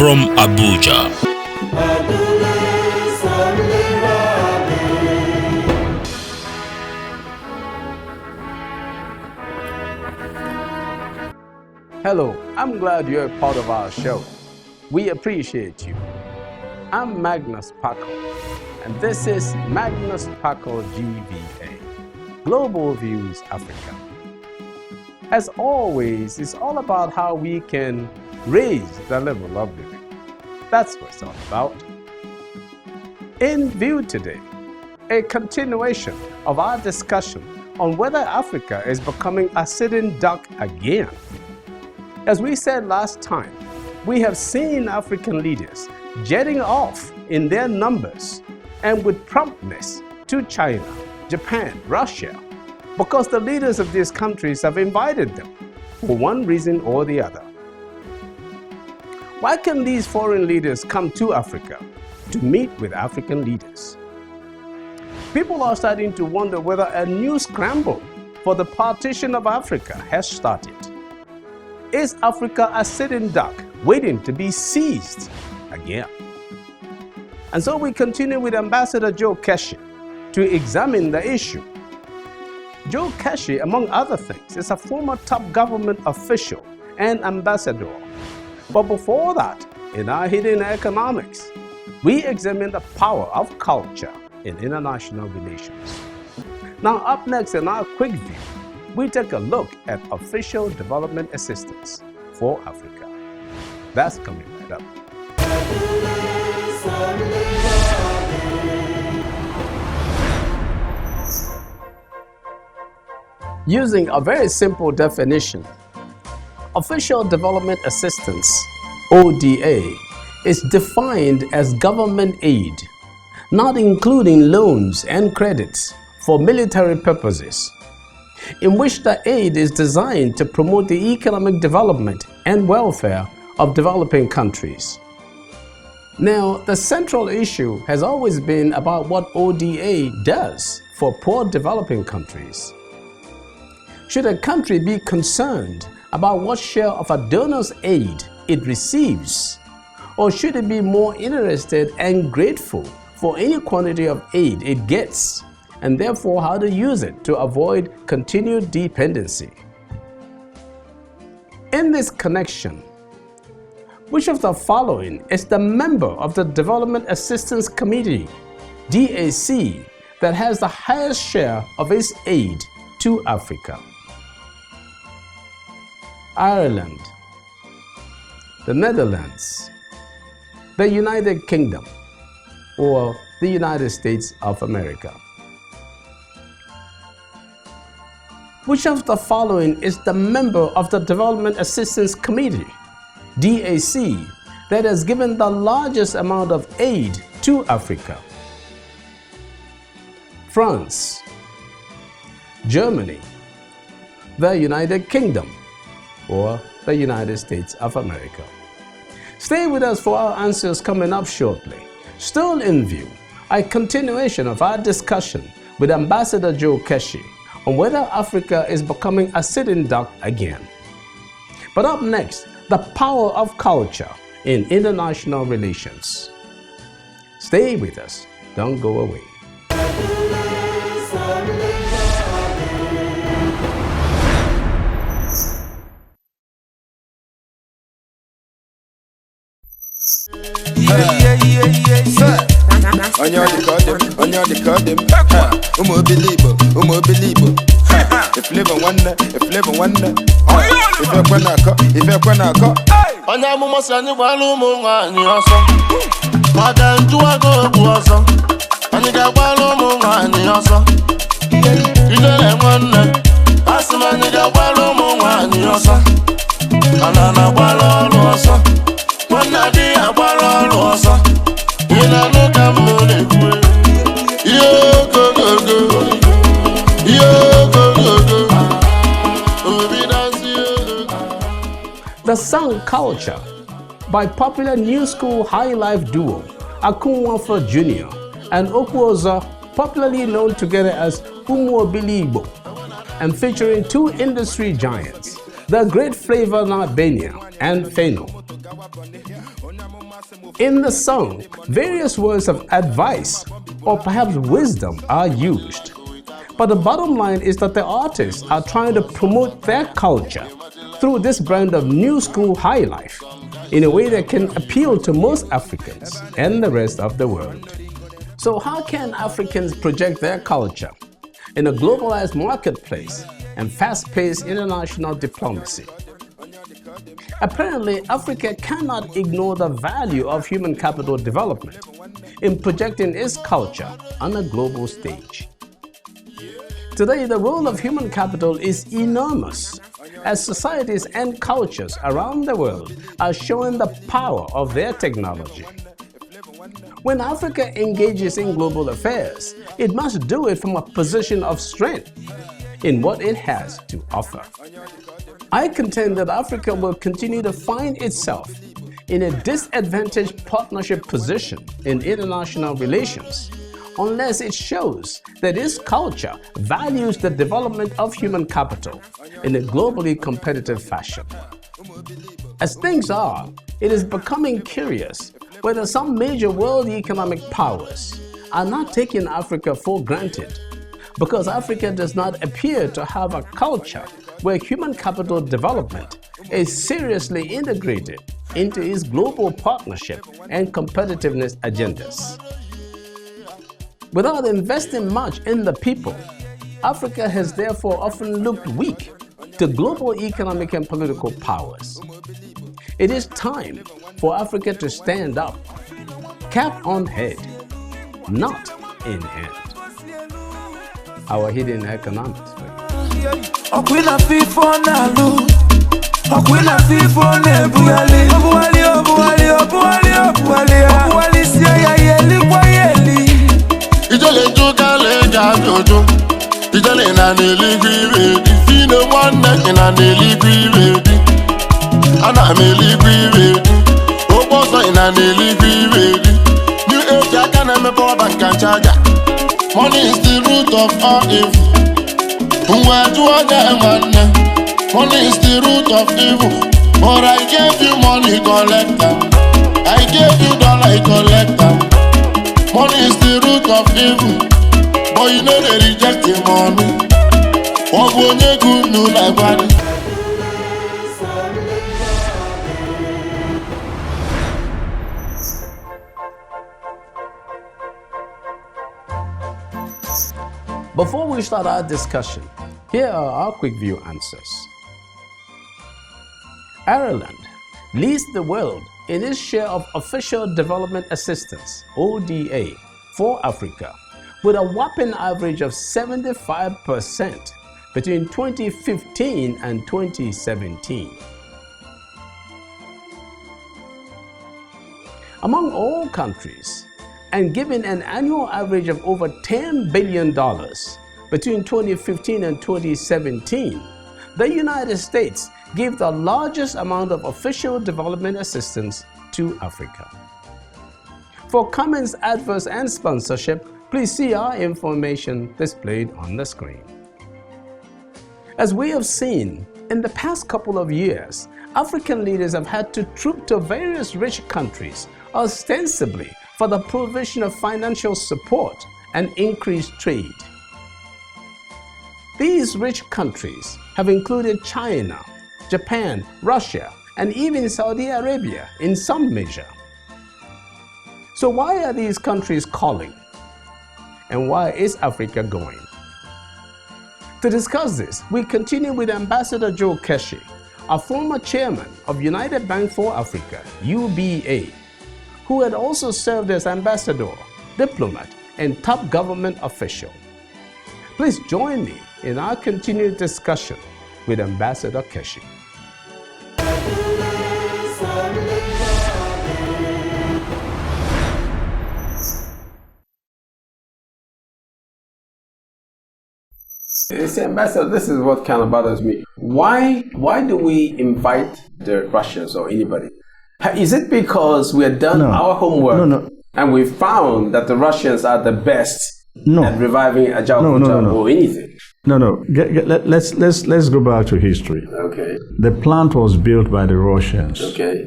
from Abuja. Hello, I'm glad you're a part of our show. We appreciate you. I'm Magnus Kpakol, and this is Magnus Kpakol GVA, Global Views Africa. As always, it's all about how we can raise the level of living. That's what it's all about. In view today, a continuation of our discussion on whether Africa is becoming a sitting duck again. As we said last time, we have seen African leaders jetting off in their numbers and with promptness to China, Japan, Russia, because the leaders of these countries have invited them for one reason or the other. Why can these foreign leaders come to Africa to meet with African leaders? People are starting to wonder whether a new scramble for the partition of Africa has started. Is Africa a sitting duck waiting to be seized again? And so we continue with Ambassador Joe Keshi to examine the issue. Joe Keshi, among other things, is a former top government official and ambassador. But before that, in our Hidden Economics, we examine the power of culture in international relations. Now, up next in our quick view, we take a look at official development assistance for Africa. That's coming right up. Using a very simple definition, official development assistance, ODA, is defined as government aid, not including loans and credits for military purposes, in which the aid is designed to promote the economic development and welfare of developing countries. Now, the central issue has always been about what ODA does for poor developing countries. Should a country be concerned about what share of a donor's aid it receives, or should it be more interested and grateful for any quantity of aid it gets, and therefore how to use it to avoid continued dependency? In this connection, which of the following is the member of the Development Assistance Committee, DAC, that has the highest share of its aid to Africa? Ireland, the Netherlands, the United Kingdom, or the United States of America? Which of the following is the member of the Development Assistance Committee, DAC, that has given the largest amount of aid to Africa? France, Germany, the United Kingdom, or the United States of America? Stay with us for our answers coming up shortly. Still in view, a continuation of our discussion with Ambassador Joe Keshi on whether Africa is becoming a sitting duck again. But up next, the power of culture in international relations. Stay with us, don't go away. On your record them. Believe. If live wonder. If you're gonna go. On your mama sani walu mungani oso. Mada njuwa go buoso. Aniga walu mungani oso. Idele wonder. Asima niga walu mungani oso. Anana walu oso. Wana dia walu oso. Ina nuka mune kwe. Yo go. The song Culture by popular new school high life duo Akunwafa Jr. and Okwoza, popularly known together as Umuobiligbo, and featuring two industry giants, the Great Flavor Albania and Feno. In the song, various words of advice or perhaps wisdom are used. But the bottom line is that the artists are trying to promote their culture through this brand of new school high life in a way that can appeal to most Africans and the rest of the world. So how can Africans project their culture in a globalized marketplace and fast-paced international diplomacy? Apparently, Africa cannot ignore the value of human capital development in projecting its culture on a global stage. Today, the role of human capital is enormous, as societies and cultures around the world are showing the power of their technology. When Africa engages in global affairs, it must do it from a position of strength in what it has to offer. I contend that Africa will continue to find itself in a disadvantaged partnership position in international relations unless it shows that its culture values the development of human capital in a globally competitive fashion. As things are, it is becoming curious whether some major world economic powers are not taking Africa for granted because Africa does not appear to have a culture where human capital development is seriously integrated into its global partnership and competitiveness agendas. Without investing much in the people, Africa has therefore often looked weak to global economic and political powers. It is time for Africa to stand up, cap on head, not in hand. Our hidden economics. Money is the root of all evil. Money is the root of evil. But I gave you money, collect them. I gave you dollar, collect them. Money is the root of evil. But you know they reject the money. What will you do no like body? Before we start our discussion, here are our quick view answers. Ireland leads the world in its share of official development assistance, ODA, for Africa, with a whopping average of 75% between 2015 and 2017. Among all countries, and given an annual average of over $10 billion between 2015 and 2017, the United States gave the largest amount of official development assistance to Africa. For comments, adverts, and sponsorship, please see our information displayed on the screen. As we have seen, in the past couple of years, African leaders have had to troop to various rich countries, ostensibly for the provision of financial support and increased trade. These rich countries have included China, Japan, Russia, and even Saudi Arabia in some measure. So why are these countries calling? And why is Africa going? To discuss this, we continue with Ambassador Joe Keshi, a former chairman of United Bank for Africa, UBA, who had also served as ambassador, diplomat, and top government official. Please join me in our continued discussion with Ambassador Keshi. Ambassador, this is what kind of bothers me. Why do we invite the Russians or anybody? Is it because we have done our homework and we found that the Russians are the best at reviving Ajao or anything? Let's go back to history. Okay. The plant was built by the Russians. Okay.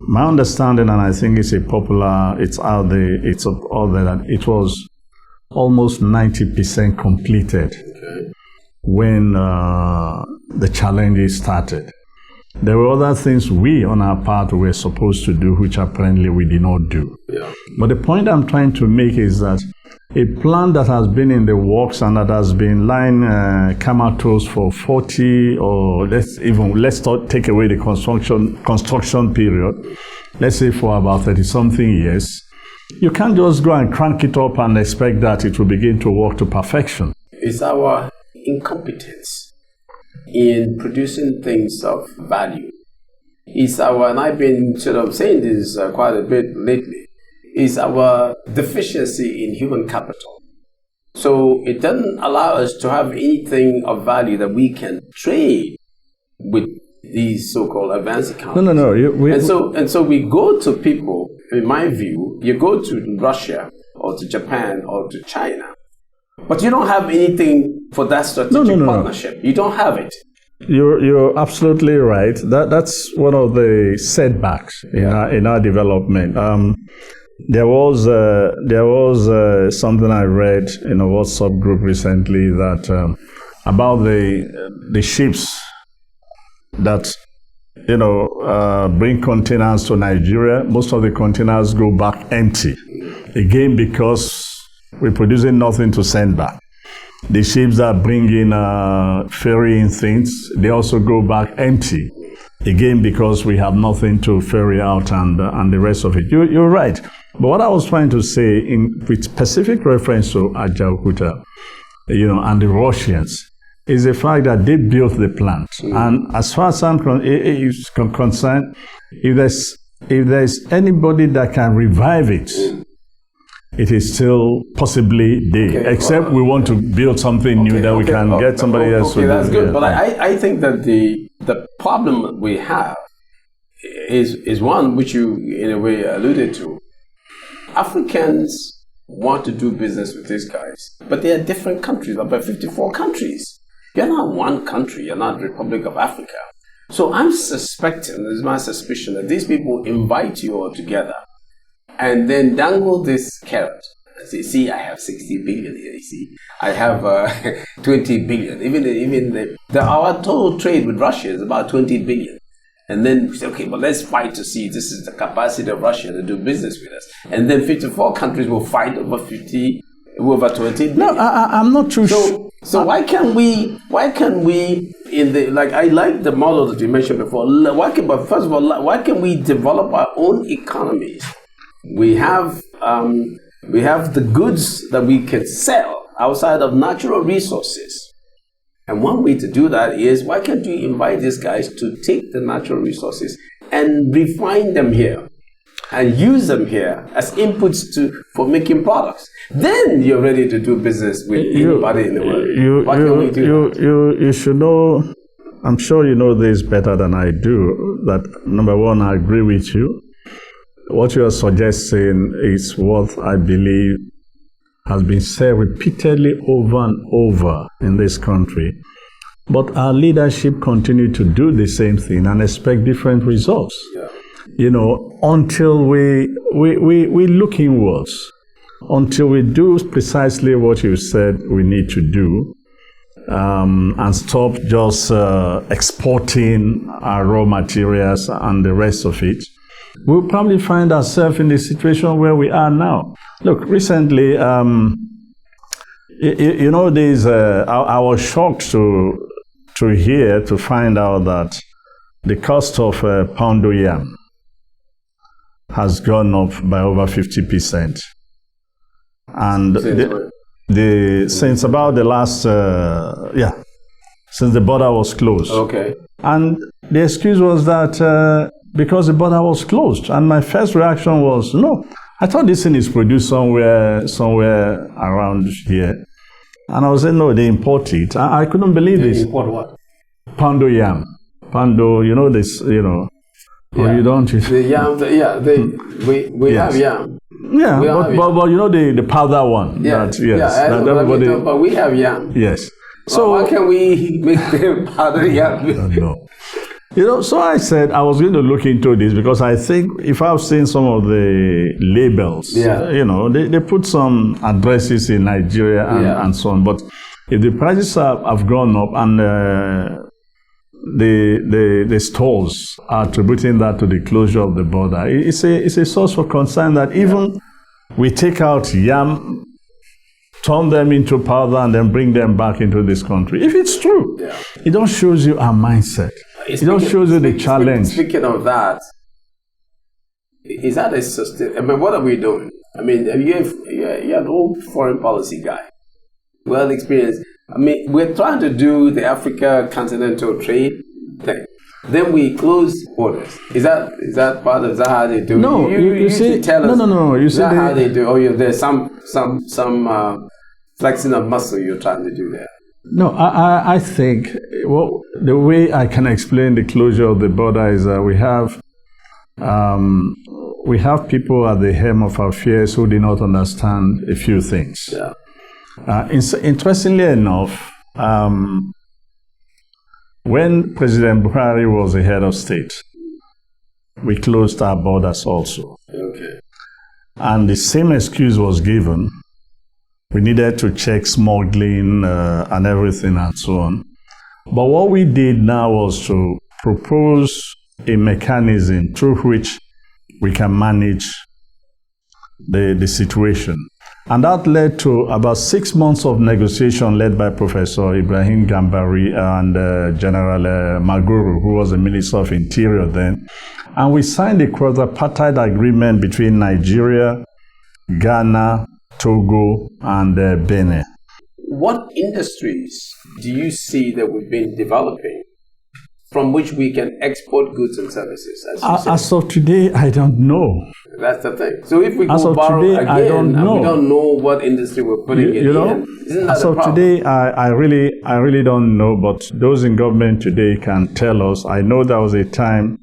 My understanding, and I think it's out there, that it was almost 90% completed when the challenges started. There were other things we, on our part, were supposed to do, which apparently we did not do. Yeah. But the point I'm trying to make is that a plan that has been in the works and that has been lying comatose for 40, or let's take away the construction period, let's say for about 30-something years, you can't just go and crank it up and expect that it will begin to work to perfection. It's our incompetence in producing things of value. It's our, and I've been sort of saying this quite a bit lately, is our deficiency in human capital. So it doesn't allow us to have anything of value that we can trade with these so-called advanced economies. No. And so we go to people, in my view, you go to Russia or to Japan or to China, but you don't have anything for that strategic partnership. You don't have it. You're absolutely right. That's one of the setbacks in our development. There was something I read in a WhatsApp group recently that about the ships that bring containers to Nigeria. Most of the containers go back empty, again because we're producing nothing to send back. The ships that bring in ferrying things, they also go back empty, again because we have nothing to ferry out and the rest of it. You're right. But what I was trying to say, with specific reference to Ajaokuta, and the Russians, is the fact that they built the plant. And as far as I'm concerned, if there's anybody that can revive it, it is still possibly there. Except we want to build something new that we can get somebody else to do. That's good. But I think that the problem we have is one which you, in a way, alluded to. Africans want to do business with these guys, but they are different countries, about 54 countries. You're not one country, you're not Republic of Africa. So I'm suspecting, this is my suspicion, that these people invite you all together and then dangle this carrot and say, see, I have 60 billion here, you see. I have 20 billion. Even our total trade with Russia is about 20 billion. And then we say, okay, but let's fight to see this is the capacity of Russia to do business with us. And then 54 countries will fight over 20 billion. No, I'm not too sure. So why can we I like the model that you mentioned before. But first of all, why can we develop our own economies? We have the goods that we can sell outside of natural resources. And one way to do that is, why can't you invite these guys to take the natural resources and refine them here and use them here as inputs for making products? Then you're ready to do business with anybody in the world. Why can't we do that? You should know, I'm sure you know this better than I do, that number one, I agree with you. What you are suggesting is what I believe has been said repeatedly over and over in this country. But our leadership continue to do the same thing and expect different results. Yeah. Until we look inwards, until we do precisely what you said we need to do, and stop just exporting our raw materials and the rest of it, we'll probably find ourselves in the situation where we are now. Look, recently, I was shocked to find out that the cost of poundo yam has gone up by over 50%. And since about the last, since the border was closed. Okay. And the excuse was that because the border was closed. And my first reaction was, no, I thought this thing is produced somewhere around here. And I was saying, no, they import it. I couldn't believe this. They import what? Poundo yam. Poundo, this, Yeah. Or you don't. The yam, we Yes. have yam. Yeah, but the powder one. Yeah, but we have yam. Yes. So why can't we make the powder yam? No. So I said I was going to look into this because I think if I've seen some of the labels, they put some addresses in Nigeria and so on. But if the prices have gone up and the stores are attributing that to the closure of the border, it's a source for concern that even we take out yam, turn them into powder, and then bring them back into this country. If it's true, it don't shows you our mindset. It don't shows you the challenge. Speaking of that, is that a sustain? I mean, what are we doing? I mean, you're an old foreign policy guy, well experienced. I mean, we're trying to do the Africa continental trade thing. Then we close borders. Is that part of how they do? No, you see, tell us. No. You see, how they do? Or there's some flexing of muscle you're trying to do there. No, I think the way I can explain the closure of the border is that we have people at the helm of our affairs who do not understand a few things. Yeah. Interestingly enough, when President Buhari was the head of state, we closed our borders also. Okay. And the same excuse was given. We needed to check smuggling and everything and so on. But what we did now was to propose a mechanism through which we can manage the situation. And that led to about 6 months of negotiation led by Professor Ibrahim Gambari and General Maguru, who was the Minister of Interior then. And we signed a quadripartite agreement between Nigeria, Ghana, Togo, and Benin. What industries do you see that we've been developing from which we can export goods and services? As of today, I don't know. That's the thing. So if we as go of borrow today, again, I don't know. And we don't know what industry we're putting it in, isn't that as the of problem? today, I really don't know. But those in government today can tell us. I know there was a time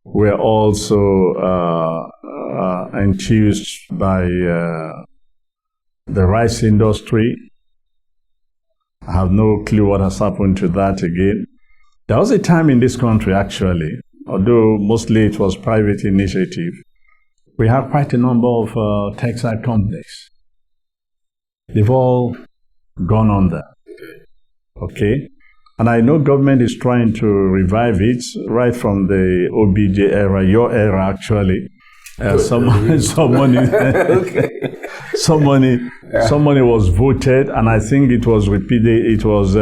we're also enthused by the rice industry. I have no clue what has happened to that again. There was a time in this country, actually, although mostly it was private initiative, we have quite a number of textile companies. They've all gone under. Okay? And I know government is trying to revive it right from the OBJ era, your era, actually. Some money was voted, and I think it was repeated. It was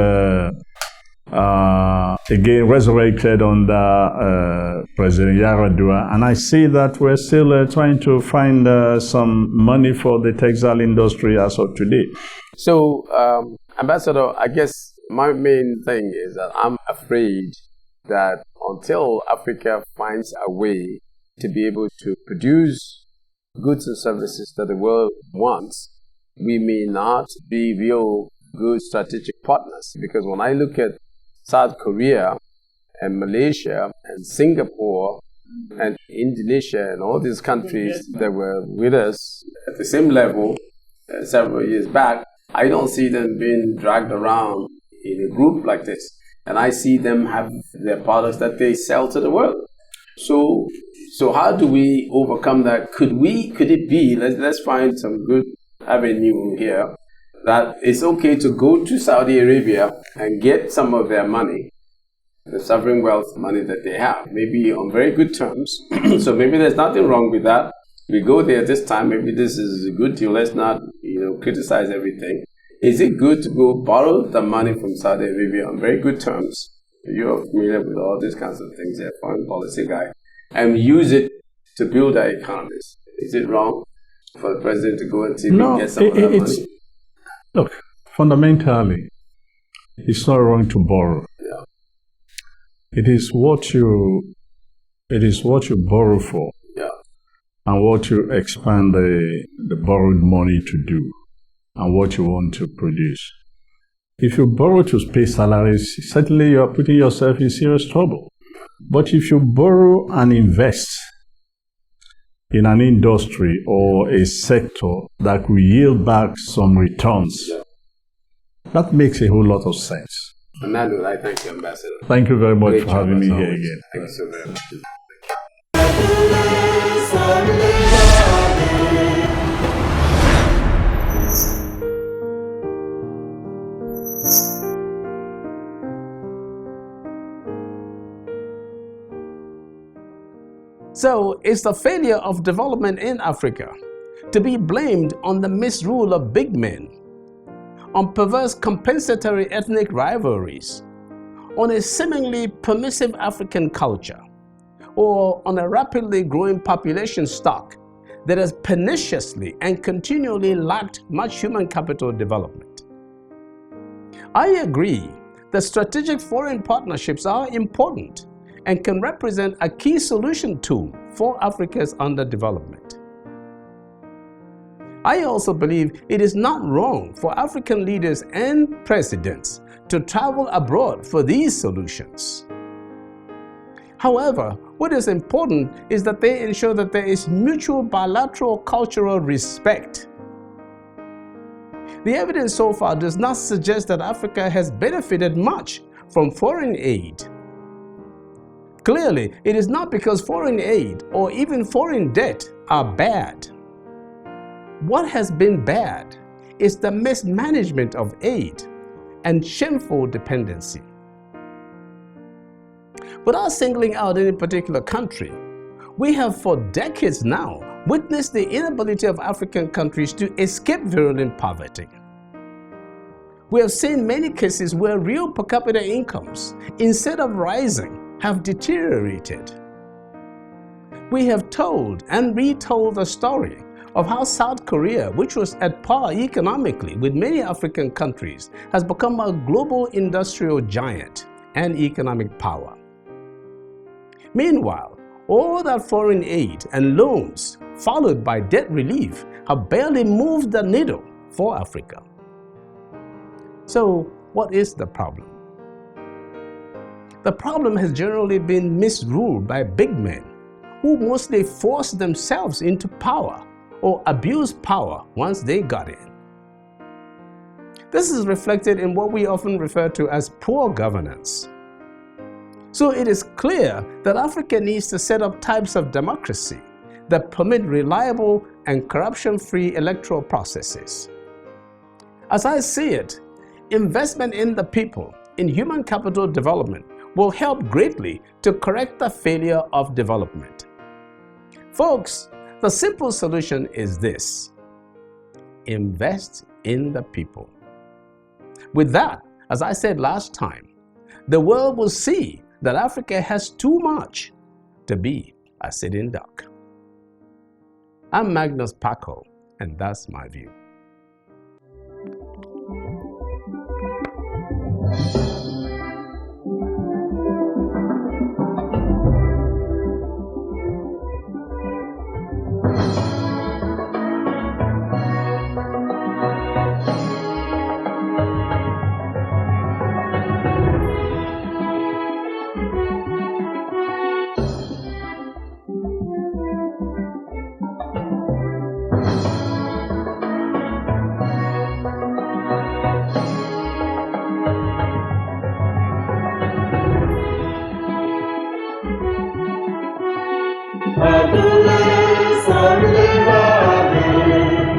again resurrected under President Yaradua, and I see that we're still trying to find some money for the textile industry as of today. So, Ambassador, I guess my main thing is that I'm afraid that until Africa finds a way to be able to produce goods and services that the world wants, we may not be real good strategic partners. Because when I look at South Korea and Malaysia and Singapore and Indonesia and all these countries that were with us at the same level several years back, I don't see them being dragged around in a group like this. And I see them have their products that they sell to the world. So how do we overcome that? Could it be, let's find some good avenue here, that it's okay to go to Saudi Arabia and get some of their money, the sovereign wealth money that they have, maybe on very good terms. So maybe there's nothing wrong with that. We go there this time, maybe this is a good deal. Let's not, criticize everything. Is it good to go borrow the money from Saudi Arabia on very good terms? You're familiar with all these kinds of things, you're a foreign policy guy, and use it to build our economies. Is it wrong for the president to go and see if he can get some of that money? Look, fundamentally, it's not wrong to borrow. Yeah. It is what you borrow for, and what you expand the borrowed money to do, and what you want to produce. If you borrow to pay salaries, certainly you are putting yourself in serious trouble. But if you borrow and invest in an industry or a sector that will yield back some returns, that makes a whole lot of sense. On that note, I thank you, Ambassador. Thank you very much Great for job, having me as here always. again. Thank you so very much. So, is the failure of development in Africa to be blamed on the misrule of big men, on perverse compensatory ethnic rivalries, on a seemingly permissive African culture, or on a rapidly growing population stock that has perniciously and continually lacked much human capital development? I agree that strategic foreign partnerships are important and can represent a key solution tool for Africa's underdevelopment. I also believe it is not wrong for African leaders and presidents to travel abroad for these solutions. However, what is important is that they ensure that there is mutual bilateral cultural respect. The evidence so far does not suggest that Africa has benefited much from foreign aid. Clearly, it is not because foreign aid or even foreign debt are bad. What has been bad is the mismanagement of aid and shameful dependency. Without singling out any particular country, we have for decades now witnessed the inability of African countries to escape virulent poverty. We have seen many cases where real per capita incomes, instead of rising, have deteriorated. We have told and retold the story of how South Korea, which was at par economically with many African countries, has become a global industrial giant and economic power. Meanwhile, all that foreign aid and loans, followed by debt relief, have barely moved the needle for Africa. So, what is the problem? The problem has generally been misruled by big men who mostly forced themselves into power or abused power once they got in. This is reflected in what we often refer to as poor governance. So it is clear that Africa needs to set up types of democracy that permit reliable and corruption-free electoral processes. As I see it, investment in the people, in human capital development, will help greatly to correct the failure of development. Folks, the simple solution is this: invest in the people. With that, as I said last time, the world will see that Africa has too much to be a sitting duck. I'm Magnus Kpakol, and that's my view.